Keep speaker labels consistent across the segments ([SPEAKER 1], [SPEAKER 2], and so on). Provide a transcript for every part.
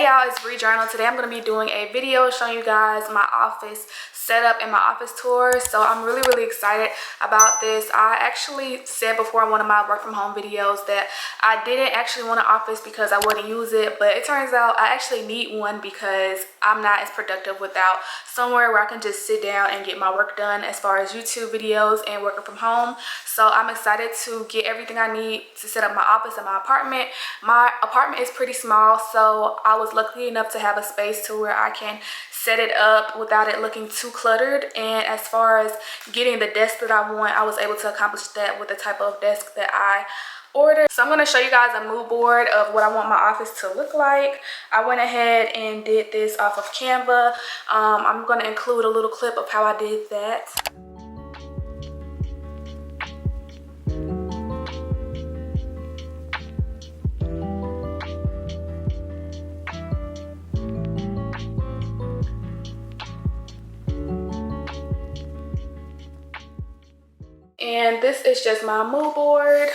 [SPEAKER 1] y'all, it's Brijournal. Today I'm going to be doing a video showing you guys my office setup and my office tour. So I'm really excited about this. I actually said before in one of my work from home videos that I didn't actually want an office because I wouldn't use it, but it turns out I actually need one because I'm not as productive without somewhere where I can just sit down and get my work done as far as YouTube videos and working from home. So I'm excited to get everything I need to set up my office and my apartment. My apartment is pretty small, so I was lucky enough to have a space to where I can set it up without it looking too cluttered. And as far as getting the desk that I want, I was able to accomplish that with the type of desk that I ordered. So I'm going to show you guys a mood board of what I want my office to look like. I went ahead and did this off of Canva. I'm going to include a little clip of how I did that. And this is just my mood board.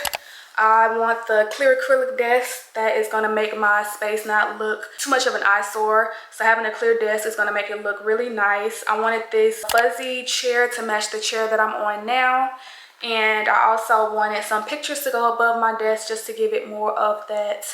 [SPEAKER 1] I want the clear acrylic desk that is going to make my space not look too much of an eyesore. So having a clear desk is going to make it look really nice. I wanted this fuzzy chair to match the chair that I'm on now. And I also wanted some pictures to go above my desk just to give it more of that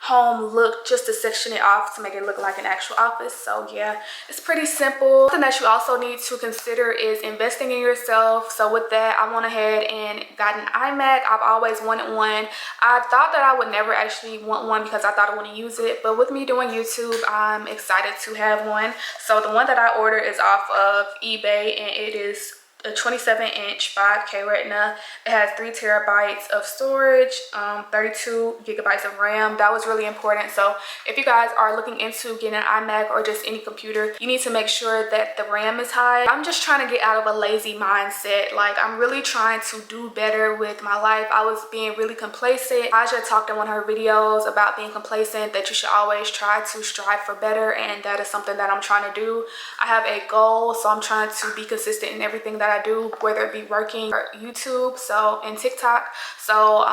[SPEAKER 1] home look, just to section it off to make it look like an actual office. So yeah, it's pretty simple. Something that you also need to consider is investing in yourself. So with that, I went ahead and got an iMac. I've always wanted one. I thought that I would never actually want one because I thought I wouldn't use it, but with me doing YouTube, I'm excited to have one. So the one that I ordered is off of eBay, and it is a 27-inch 5K Retina. It has 3 terabytes of storage, 32 gigabytes of RAM. That was really important. So if you guys are looking into getting an iMac or just any computer, you need to make sure that the RAM is high. I'm just trying to get out of a lazy mindset. Like, I'm really trying to do better with my life. I was being really complacent. Aja talked in one of her videos about being complacent, that you should always try to strive for better, and that is something that I'm trying to do. I have a goal, so I'm trying to be consistent in everything that I do, whether it be working or YouTube and TikTok. So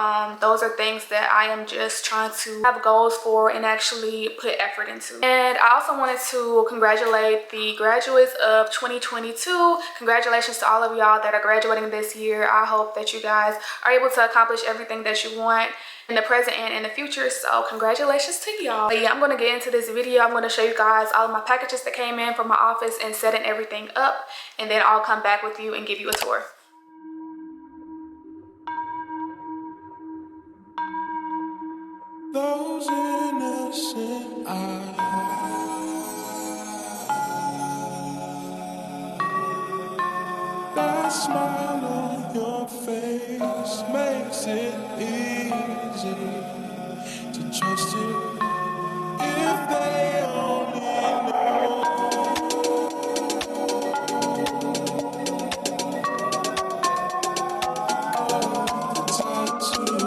[SPEAKER 1] those are things that I am just trying to have goals for and actually put effort into. And I also wanted to congratulate the graduates of 2022. Congratulations to all of y'all that are graduating this year. I hope that you guys are able to accomplish everything that you want in the present and in the future. So congratulations to y'all. Yeah, I'm going to get into this video. I'm going to show you guys all of my packages that came in from my office and setting everything up, and then I'll come back with you and give you a tour.
[SPEAKER 2] Those innocent eyes, that smile on your face makes it easy to trust you. If they only know the tattoo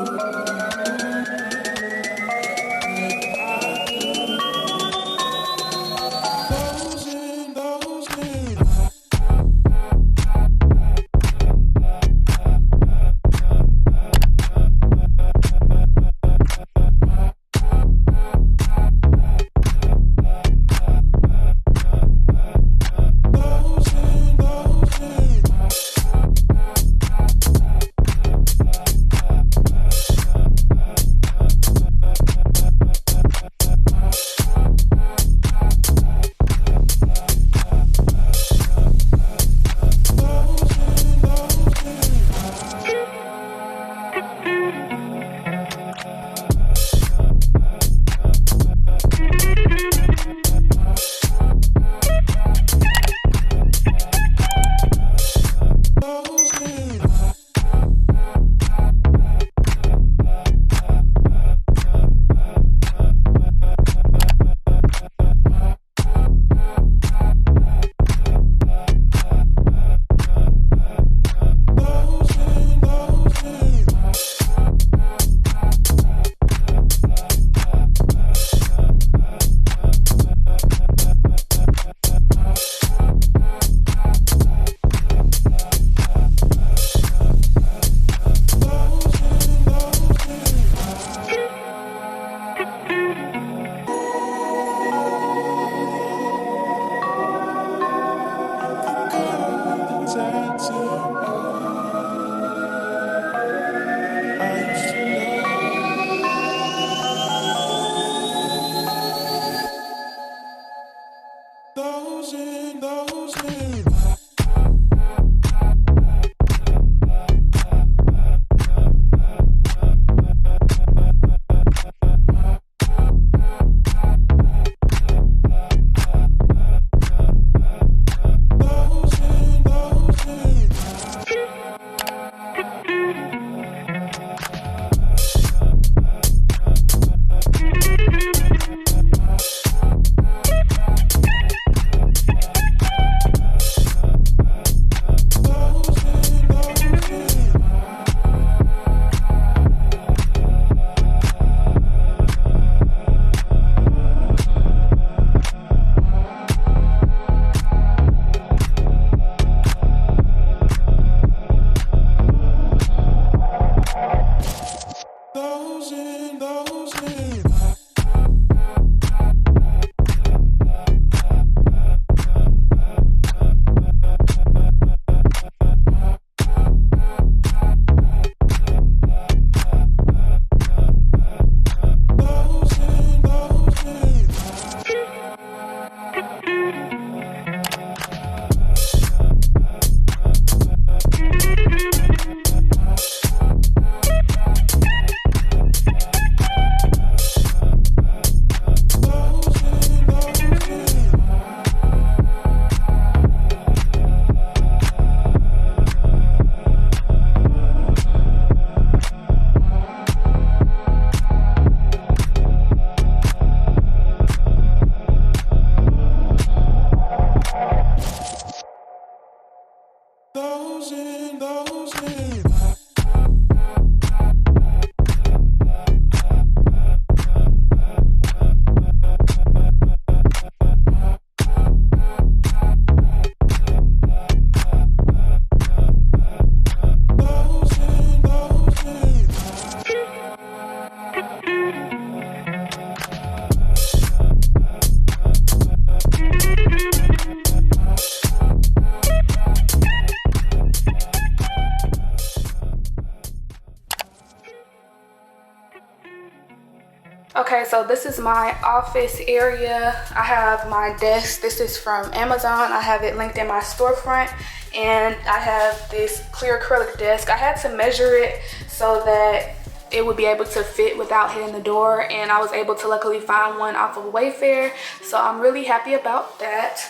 [SPEAKER 1] So this is my office area. I have my desk. This is from Amazon. I have it linked in my storefront. And I have this clear acrylic desk. I had to measure it so that it would be able to fit without hitting the door, and I was able to luckily find one off of Wayfair, so I'm really happy about that.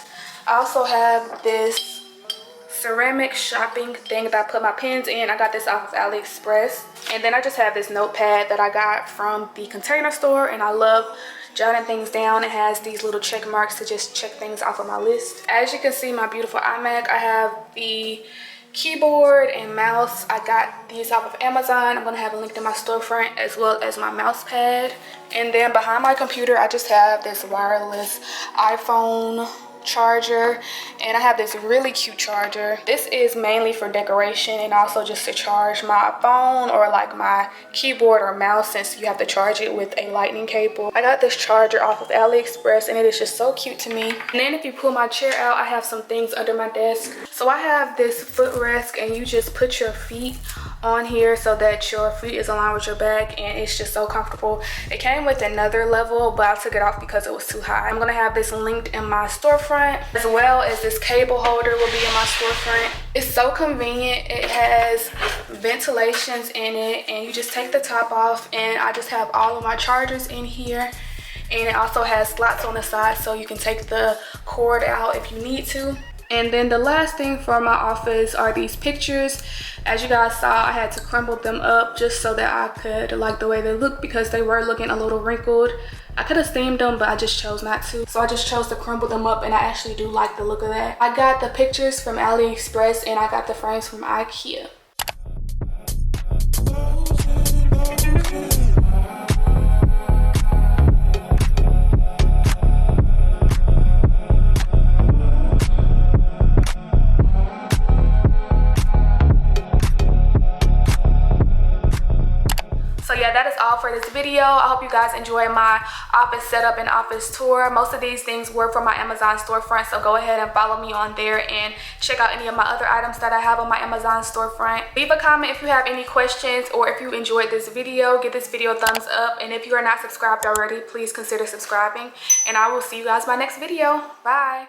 [SPEAKER 1] I also have this ceramic shopping thing that I put my pens in. I got this off of AliExpress. And then I just have this notepad that I got from the Container Store, and I love jotting things down. It has these little check marks to just check things off of my list. As you can see, my beautiful iMac, I have the keyboard and mouse. I got these off of Amazon. I'm gonna have a link in my storefront, as well as my mouse pad. And then behind my computer, I just have this wireless iPhone charger, and I have this really cute charger. This is mainly for decoration and also just to charge my phone or like my keyboard or mouse, since you have to charge it with a lightning cable. I got this charger off of AliExpress, and it is just so cute to me. And then if you pull my chair out, I have some things under my desk. So I have this footrest, and you just put your feet on here so that your feet is aligned with your back, and it's just so comfortable. It came with another level, but I took it off because it was too high. I'm gonna have this linked in my storefront, as well as this cable holder will be in my storefront. It's so convenient. It has ventilations in it, and you just take the top off, and I just have all of my chargers in here. And it also has slots on the side, so you can take the cord out if you need to. And then the last thing for my office are these pictures. As you guys saw, I had to crumble them up just so that I could like the way they look, because they were looking a little wrinkled. I could have steamed them, but I just chose not to. So I just chose to crumble them up, and I actually do like the look of that. I got the pictures from AliExpress, and I got the frames from IKEA. So yeah, that is all for this video. I hope you guys enjoy my office setup and office tour. Most of these things were from my Amazon storefront, so go ahead and follow me on there and check out any of my other items that I have on my Amazon storefront. Leave a comment if you have any questions, or if you enjoyed this video, give this video a thumbs up. And if you are not subscribed already, please consider subscribing. And I will see you guys in my next video. Bye.